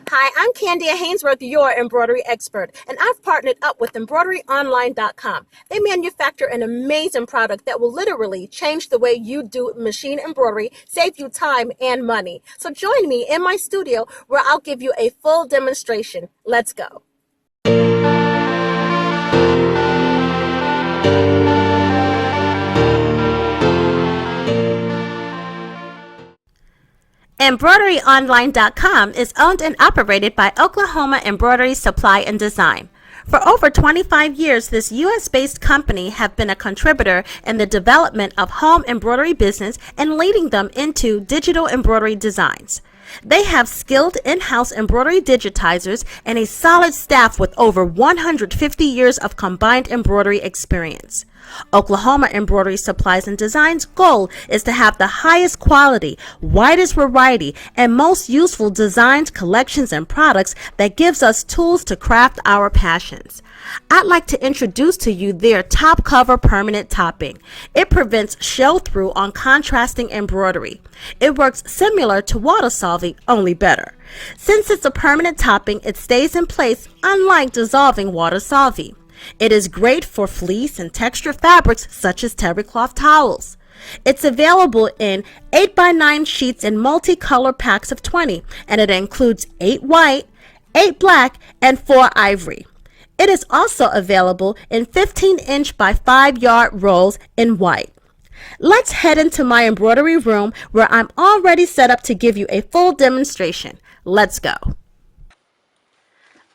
Hi, I'm Candia Hainsworth, your embroidery expert, and I've partnered up with embroideryonline.com. They manufacture an amazing product that will literally change the way you do machine embroidery, save you time and money. So join me in my studio where I'll give you a full demonstration. Let's go. Embroideryonline.com is owned and operated by Oklahoma Embroidery Supply and Design. For over 25 years, this U.S.-based company have been a contributor in the development of home embroidery business and leading them into digital embroidery designs. They have skilled in-house embroidery digitizers and a solid staff with over 150 years of combined embroidery experience. Oklahoma Embroidery Supplies and Design's goal is to have the highest quality, widest variety, and most useful designs, collections, and products that gives us tools to craft our passions. I'd like to introduce to you their top cover permanent topping. It prevents show through on contrasting embroidery. It works similar to water solving, only better. Since it's a permanent topping, it stays in place, unlike dissolving water solving. It is great for fleece and textured fabrics such as terry cloth towels. It's available in 8x9 sheets in multicolor packs of 20, and it includes 8 white, 8 black, and 4 ivory. It is also available in 15-inch by 5-yard rolls in white. Let's head into my embroidery room where I'm already set up to give you a full demonstration. Let's go.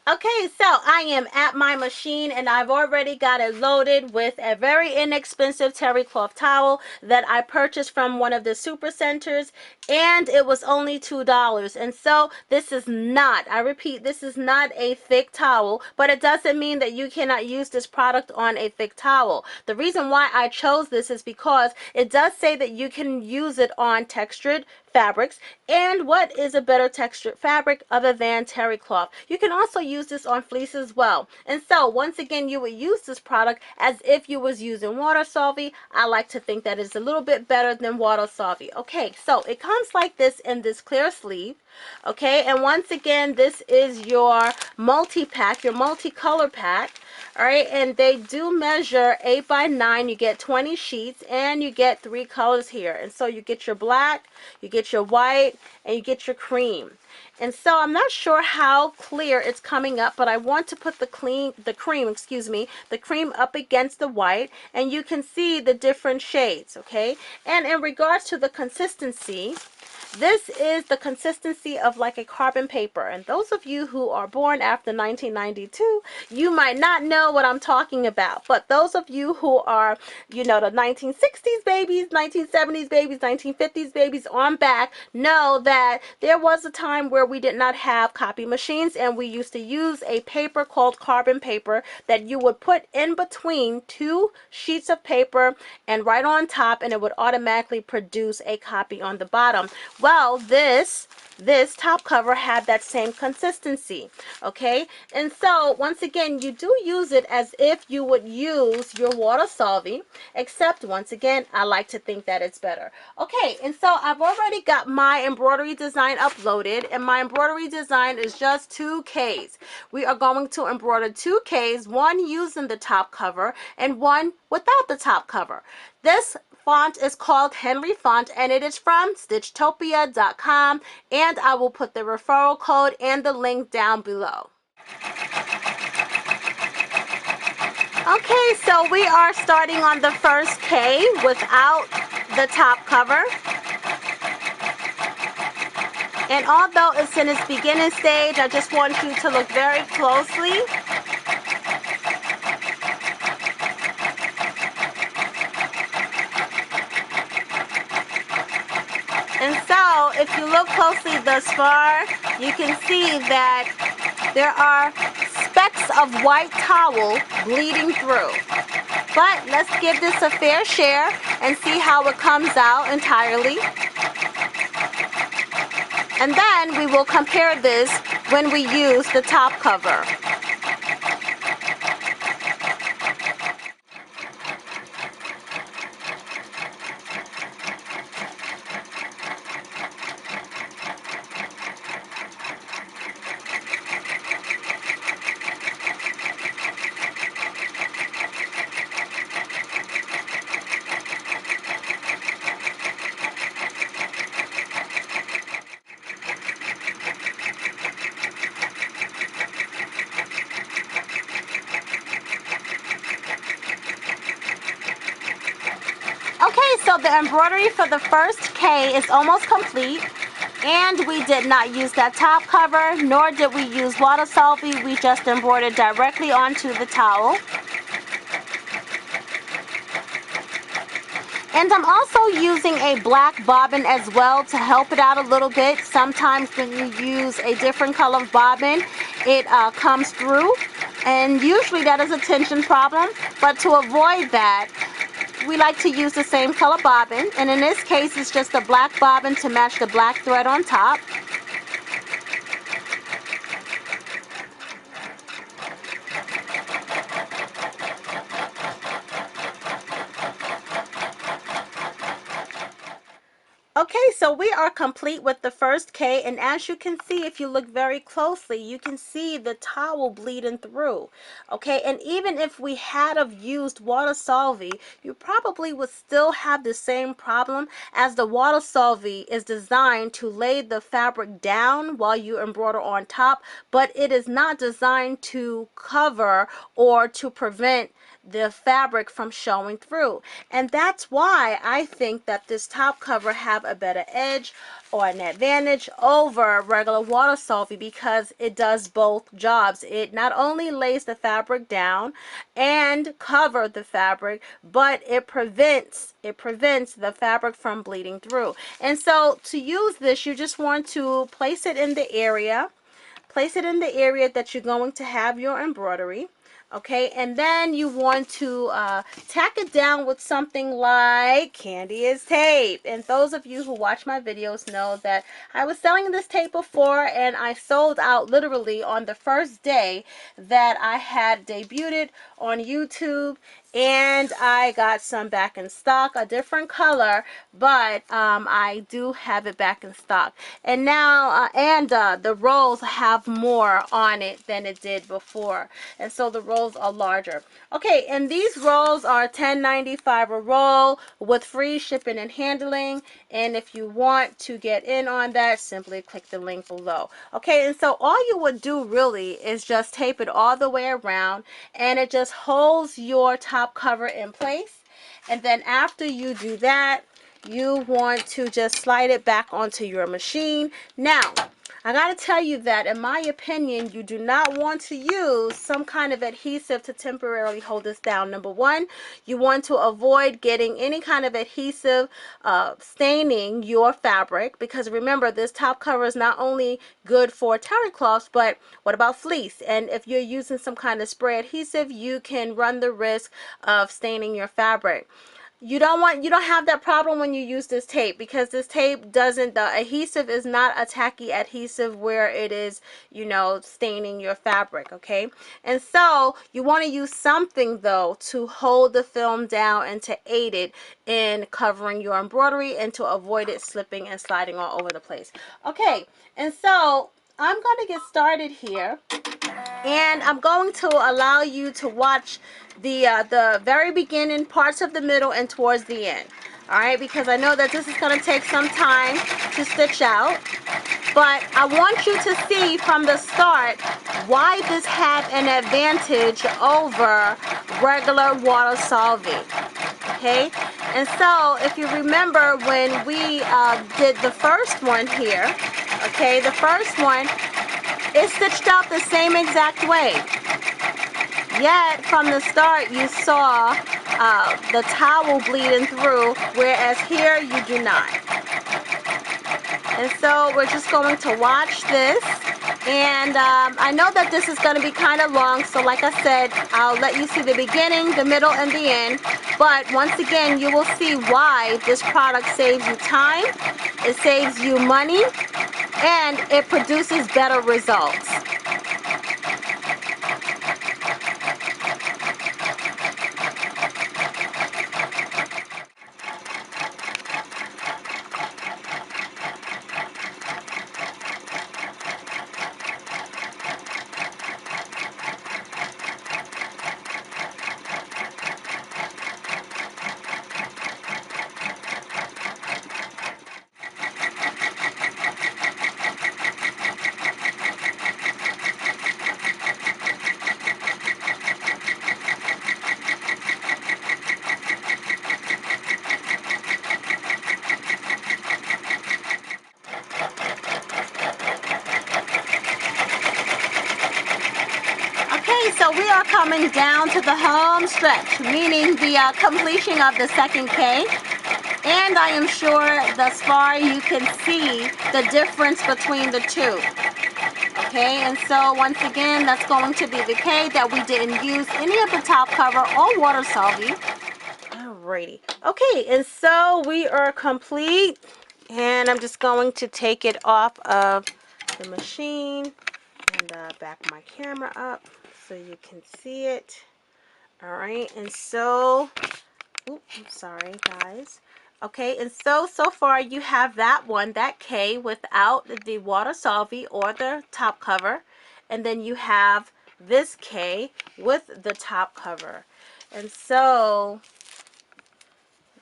Okay, so I am at my machine and I've already got it loaded with a very inexpensive terry cloth towel that I purchased from one of the super centers, and it was only $2. And so this is not, I repeat, this is not a thick towel, but it doesn't mean that you cannot use this product on a thick towel. The reason why I chose this is because it does say that you can use it on textured fabrics, and what is a better textured fabric other than terry cloth? You can also use this on fleece as well. And so once again, you would use this product as if you was using water solvy. I like to think that it's a little bit better than water solvy. Okay, so it comes like this in this clear sleeve. Okay, and once again, this is your multi-pack, your multicolor pack. All right, and they do measure 8x9. You get 20 sheets and you get 3 colors here. And so you get your black, you get your white, and you get your cream. And so I'm not sure how clear it's coming up, but I want to put the cream up against the white, and you can see the different shades, okay? And in regards to the consistency, this is the consistency of like a carbon paper. And those of you who are born after 1992, you might not know what I'm talking about. But those of you who are, you know, the 1960s babies, 1970s babies, 1950s babies on back, know that there was a time where we did not have copy machines, and we used to use a paper called carbon paper that you would put in between 2 sheets of paper and right on top, and it would automatically produce a copy on the bottom. Well, this top cover had that same consistency, okay? And so once again, you do use it as if you would use your water solvy, except once again, I like to think that it's better. Okay, and so I've already got my embroidery design uploaded, and my embroidery design is just 2 Ks. We are going to embroider 2 Ks, one using the top cover and one without the top cover. This font is called Henry Font, and it is from Stitchtopia.com, and I will put the referral code and the link down below. Okay, so we are starting on the first K without the top cover. And although it's in its beginning stage, I just want you to look very closely. And so, if you look closely thus far, you can see that there are specks of white towel bleeding through. But let's give this a fair share and see how it comes out entirely. And then we will compare this when we use the top cover. so the embroidery for the first K is almost complete. And we did not use that top cover, nor did we use water solvay. We just embroidered directly onto the towel. And I'm also using a black bobbin as well to help it out a little bit. Sometimes when you use a different color of bobbin, it comes through. And usually that is a tension problem. But to avoid that, we like to use the same color bobbin. And in this case, it's just a black bobbin to match the black thread on top. Okay, so we are complete with the first K, and as you can see, if you look very closely, you can see the towel bleeding through. Okay, and even if we had have used water solvay, you probably would still have the same problem, as the water solvay is designed to lay the fabric down while you embroider on top, but it is not designed to cover or to prevent the fabric from showing through. And that's why I think that this top cover have a better edge or an advantage over regular water solvay, because it does both jobs. It not only lays the fabric down and cover the fabric, but it prevents the fabric from bleeding through. And so to use this, you just want to place it in the area. Place it in the area that you're going to have your embroidery. Okay, and then you want to tack it down with something like Candy is tape. And those of you who watch my videos know that I was selling this tape before, and I sold out literally on the first day that I had debuted on YouTube. And I got some back in stock, a different color, but I do have it back in stock. And now, the rolls have more on it than it did before. And so the rolls are larger. Okay, and these rolls are $10.95 a roll with free shipping and handling. And if you want to get in on that, simply click the link below. Okay, and so all you would do really is just tape it all the way around, and it just holds your top cover in place. And then after you do that, you want to just slide it back onto your machine. Now, I gotta tell you that in my opinion, you do not want to use some kind of adhesive to temporarily hold this down. Number one, you want to avoid getting any kind of adhesive staining your fabric, because remember, this top cover is not only good for terry cloths, but what about fleece? And if you're using some kind of spray adhesive, you can run the risk of staining your fabric. You don't have that problem when you use this tape, because this tape doesn't, the adhesive is not a tacky adhesive where it is, staining your fabric, okay? And so you want to use something though to hold the film down and to aid it in covering your embroidery and to avoid it slipping and sliding all over the place. Okay, and so I'm going to get started here. And I'm going to allow you to watch the very beginning, parts of the middle, and towards the end. Alright, because I know that this is going to take some time to stitch out. But I want you to see from the start why this had an advantage over regular water solvay. Okay, and so if you remember when we did the first one here, okay, the first one, it's stitched out the same exact way. Yet from the start you saw the towel bleeding through, whereas here you do not. And so we're just going to watch this. And I know that this is going to be kind of long, so like I said, I'll let you see the beginning, the middle, and the end. But once again, you will see why this product saves you time, it saves you money, and it produces better results. Okay, so we are coming down to the home stretch, meaning the completion of the second K. And I am sure thus far you can see the difference between the two. Okay, and so once again, that's going to be the K that we didn't use any of the top cover or water solving. Alrighty. Okay, and so we are complete. And I'm just going to take it off of the machine and back my camera up so you can see it. Alright, and so, oops, I'm sorry guys. Okay, and so far you have that one, that K, without the water solvay or the top cover. And then you have this K with the top cover. And so,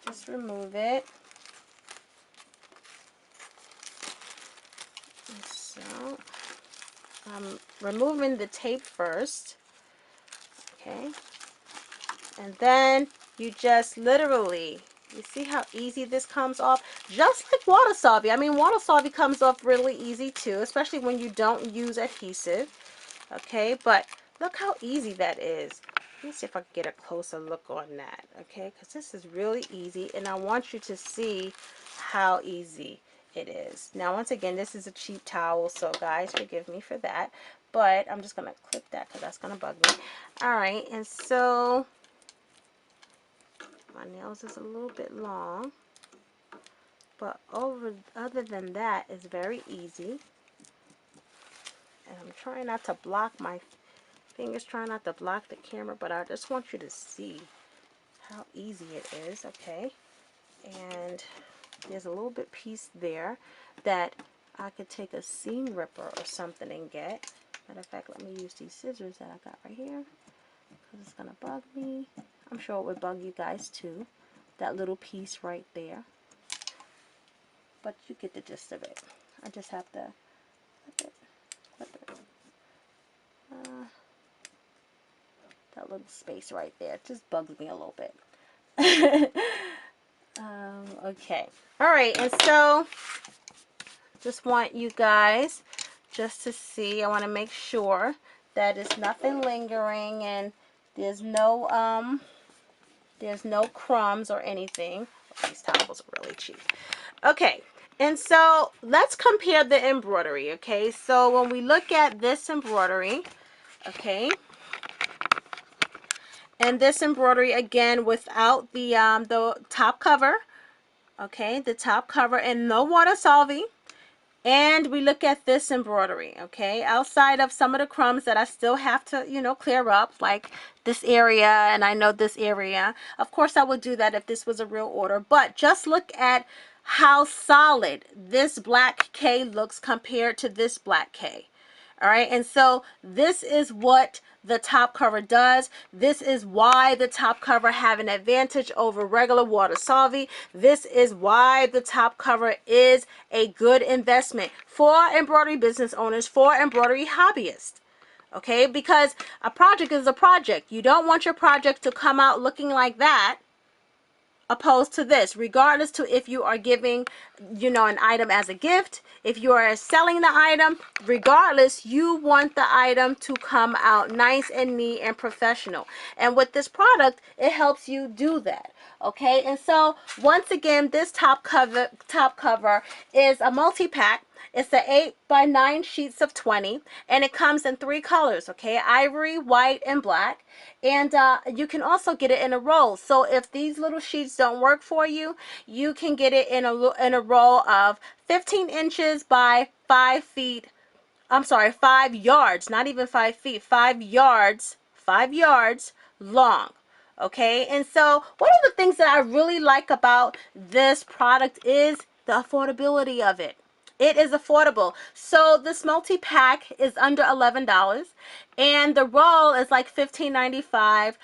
just remove it. And so, I'm removing the tape first. Okay. And then you just literally, you see how easy this comes off? Just like water solvay. I mean, water solvay comes off really easy too, especially when you don't use adhesive. Okay, but look how easy that is. Let me see if I can get a closer look on that. Okay, because this is really easy, and I want you to see how easy it is. Now, once again, this is a cheap towel, so guys, forgive me for that. But I'm just going to clip that because that's going to bug me. All right, and so my nails is a little bit long, but other than that, it's very easy. And I'm trying not to block my fingers, trying not to block the camera, but I just want you to see how easy it is. Okay, and there's a little bit piece there that I could take a seam ripper or something and get. Matter of fact, let me use these scissors that I got right here because it's gonna bug me. I'm sure it would bug you guys too, that little piece right there, but you get the gist of it. I just have to clip it. That little space right there, it just bugs me a little bit. Okay, all right, and so just want you guys just to see, I want to make sure that it's nothing lingering and there's no crumbs or anything. These towels are really cheap. Okay, and so let's compare the embroidery. Okay, so when we look at this embroidery, okay, and this embroidery again without the top cover, okay, the top cover and no water solvay. And we look at this embroidery, okay, outside of some of the crumbs that I still have to, you know, clear up, like this area, and I know this area. Of course, I would do that if this was a real order, but just look at how solid this black K looks compared to this black K. All right, and so this is what the top cover does. This is why the top cover have an advantage over regular water solvay. This is why the top cover is a good investment for embroidery business owners, for embroidery hobbyists. Okay, because a project is a project. You don't want your project to come out looking like that, opposed to this, regardless to if you are giving, you know, an item as a gift, if you are selling the item, regardless, you want the item to come out nice and neat and professional. And with this product, it helps you do that. Okay, and so once again, this top cover is a multi-pack. It's the 8x9 sheets of 20, and it comes in 3 colors, okay? Ivory, white, and black. And you can also get it in a roll. So if these little sheets don't work for you, you can get it in a roll of 15 inches by 5 feet. I'm sorry, 5 yards, not even 5 feet, 5 yards, 5 yards long. Okay, and so one of the things that I really like about this product is the affordability of it. It is affordable. So this multi-pack is under $11, and the roll is like $15.95,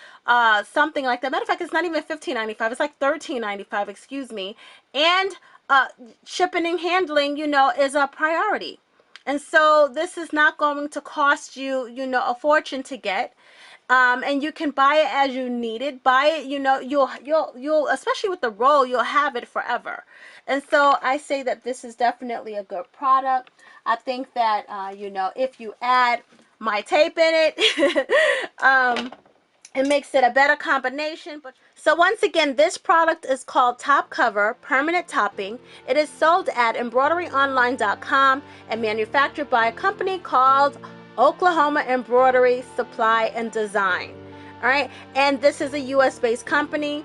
something like that. Matter of fact, it's not even $15.95. It's like $13.95, excuse me. And shipping and handling, you know, is a priority. And so this is not going to cost you, you know, a fortune to get. And you can buy it as you need it. Buy it, you know, you'll especially with the roll, you'll have it forever. And so I say that this is definitely a good product. I think that you know, if you add my tape in it. It makes it a better combination. So once again, this product is called Top Cover Permanent Topping. It is sold at embroideryonline.com and manufactured by a company called Oklahoma Embroidery Supply and Design. All right, and this is a US based company.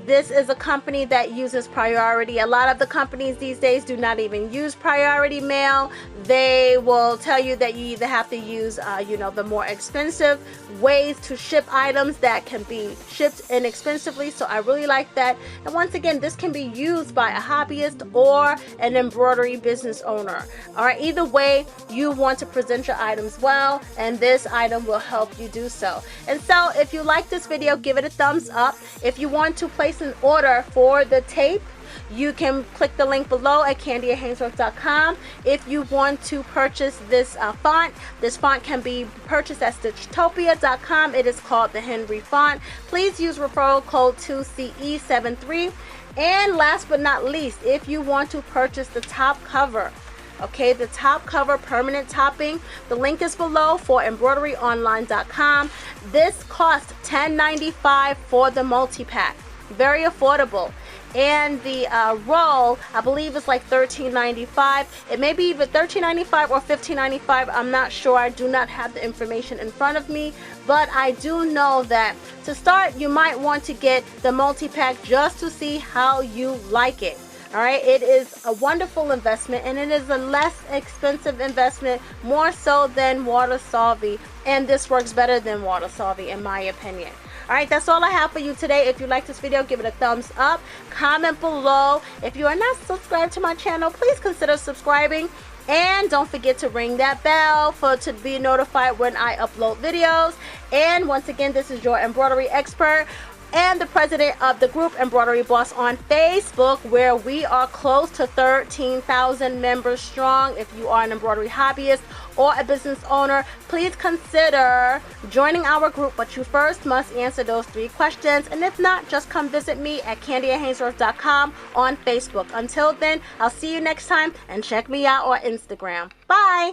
This is a company that uses priority. A lot of the companies these days do not even use priority mail. They will tell you that you either have to use, the more expensive ways to ship items that can be shipped inexpensively. So I really like that. And once again, this can be used by a hobbyist or an embroidery business owner. All right, either way, you want to present your items well, and this item will help you do so. And so if you like this video, give it a thumbs up. If you want to place an order for the tape, you can click the link below at CandiaHainsworth.com. If you want to purchase this font can be purchased at Stitchtopia.com. It is called the Henry font. Please use referral code 2CE73. And last but not least, if you want to purchase the top cover, okay, the top cover permanent topping, the link is below for embroideryonline.com. This costs $10.95 for the multi-pack. Very affordable. And the roll, I believe, is like $13.95. It may be either $13.95 or $15.95. I'm not sure. I do not have the information in front of me, but I do know that to start, you might want to get the multi-pack just to see how you like it. All right, it is a wonderful investment, and it is a less expensive investment, more so than Water-Solvay, and this works better than Water-Solvay in my opinion. All right, that's all I have for you today. If you like this video, give it a thumbs up. Comment below. If you are not subscribed to my channel, please consider subscribing. And don't forget to ring that bell to be notified when I upload videos. And once again, this is your embroidery expert and the president of the group Embroidery Boss on Facebook, where we are close to 13,000 members strong. If you are an embroidery hobbyist or a business owner, please consider joining our group, but you first must answer those 3 questions. And if not, just come visit me at CandiaHainsworth.com on Facebook. Until then, I'll see you next time, and check me out on Instagram. Bye!